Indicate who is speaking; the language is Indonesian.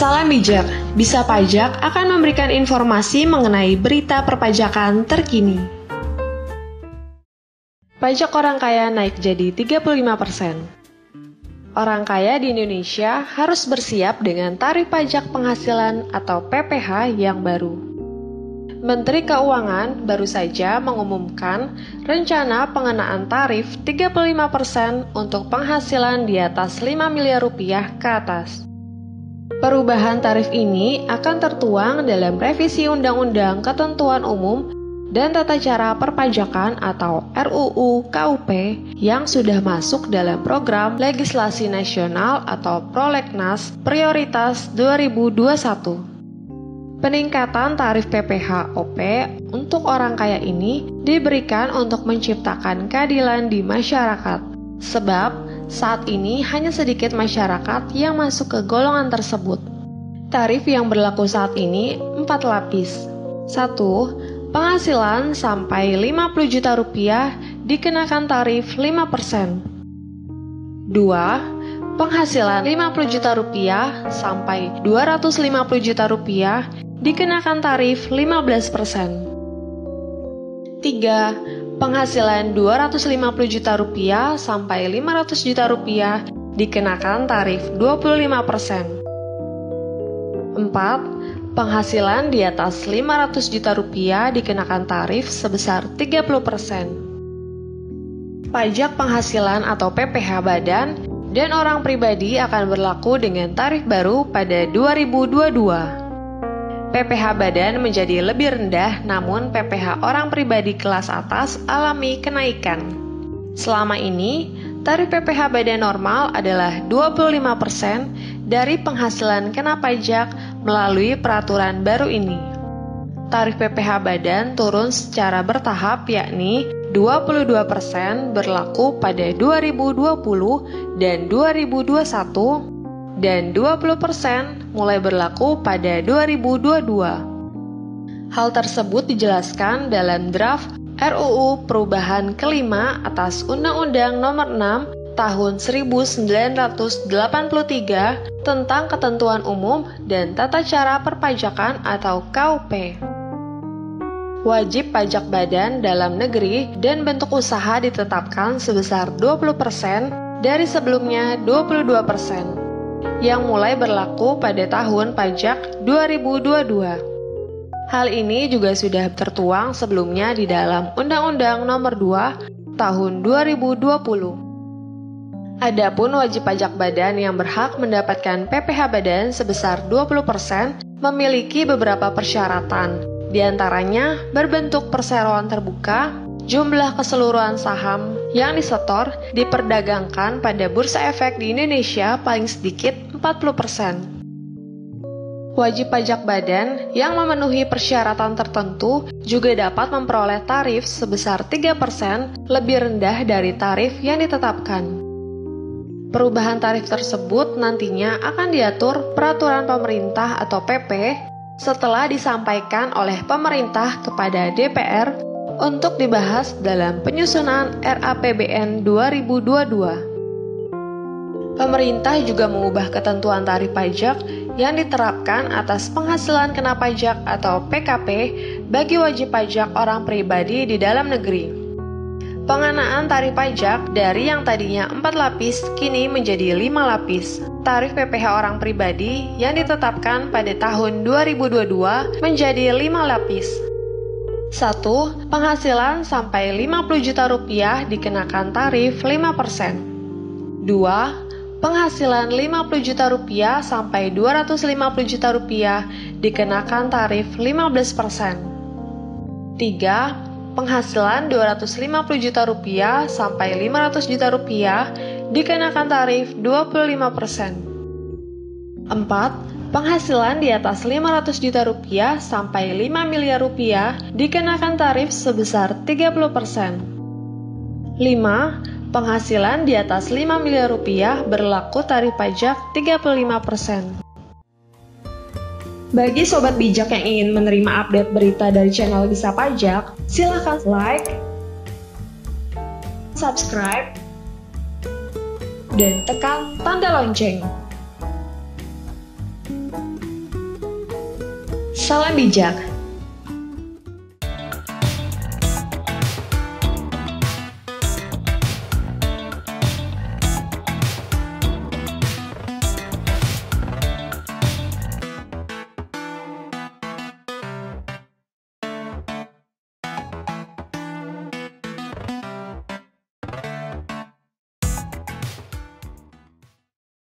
Speaker 1: Salam bijak, Bisa Pajak akan memberikan informasi mengenai berita perpajakan terkini. Pajak orang kaya naik jadi 35%. Orang kaya di Indonesia harus bersiap dengan tarif pajak penghasilan atau PPH yang baru. Menteri Keuangan baru saja mengumumkan rencana pengenaan tarif 35% untuk penghasilan di atas 5 miliar rupiah ke atas. Perubahan tarif ini akan tertuang dalam revisi Undang-Undang Ketentuan Umum dan Tata Cara Perpajakan atau RUU KUP yang sudah masuk dalam program legislasi nasional atau Prolegnas Prioritas 2021. Peningkatan tarif PPH OP untuk orang kaya ini diberikan untuk menciptakan keadilan di masyarakat, sebab saat ini hanya sedikit masyarakat yang masuk ke golongan tersebut. Tarif yang berlaku saat ini 4 lapis. 1. Penghasilan sampai 50 juta rupiah dikenakan tarif 5%. 2. Penghasilan 50 juta rupiah sampai 250 juta rupiah dikenakan tarif 15%. 3. Penghasilan 250 juta rupiah sampai 500 juta rupiah dikenakan tarif 25%. 4. Penghasilan di atas 500 juta rupiah dikenakan tarif sebesar 30%. Pajak penghasilan atau PPH badan dan orang pribadi akan berlaku dengan tarif baru pada 2022. PPH badan menjadi lebih rendah, namun PPH orang pribadi kelas atas alami kenaikan. Selama ini, tarif PPH badan normal adalah 25% dari penghasilan kena pajak melalui peraturan baru ini. Tarif PPH badan turun secara bertahap, yakni 22% berlaku pada 2020 dan 2021, dan 20% mulai berlaku pada 2022. Hal tersebut dijelaskan dalam draft RUU Perubahan kelima atas Undang-Undang Nomor 6 Tahun 1983 tentang Ketentuan Umum dan Tata Cara Perpajakan atau KUP. Wajib pajak badan dalam negeri dan bentuk usaha ditetapkan sebesar 20% dari sebelumnya 22%. Yang mulai berlaku pada tahun pajak 2022. Hal ini juga sudah tertuang sebelumnya di dalam Undang-Undang Nomor 2 Tahun 2020. Adapun wajib pajak badan yang berhak mendapatkan PPH badan sebesar 20% memiliki beberapa persyaratan, di antaranya berbentuk perseroan terbuka, jumlah keseluruhan saham yang disetor diperdagangkan pada Bursa Efek di Indonesia paling sedikit 40%. Wajib pajak badan yang memenuhi persyaratan tertentu juga dapat memperoleh tarif sebesar 3% lebih rendah dari tarif yang ditetapkan. Perubahan tarif tersebut nantinya akan diatur peraturan pemerintah atau PP setelah disampaikan oleh pemerintah kepada DPR untuk dibahas dalam penyusunan RAPBN 2022. Pemerintah juga mengubah ketentuan tarif pajak yang diterapkan atas penghasilan kena pajak atau PKP bagi wajib pajak orang pribadi di dalam negeri. Pengenaan tarif pajak dari yang tadinya 4 lapis kini menjadi 5 lapis. Tarif PPH orang pribadi yang ditetapkan pada tahun 2022 menjadi 5 lapis. 1. Penghasilan sampai 50 juta rupiah dikenakan tarif 5%. 2. Penghasilan 50 juta rupiah sampai 250 juta rupiah dikenakan tarif 15%. 3. Penghasilan 250 juta rupiah sampai 500 juta rupiah dikenakan tarif 25%. 4. Penghasilan di atas 500 juta rupiah sampai 5 miliar rupiah dikenakan tarif sebesar 30%. 5. Penghasilan di atas 5 miliar rupiah berlaku tarif pajak 35%. Bagi sobat bijak yang ingin menerima update berita dari channel Bisa Pajak, silakan like, subscribe, dan tekan tanda lonceng. Salam bijak,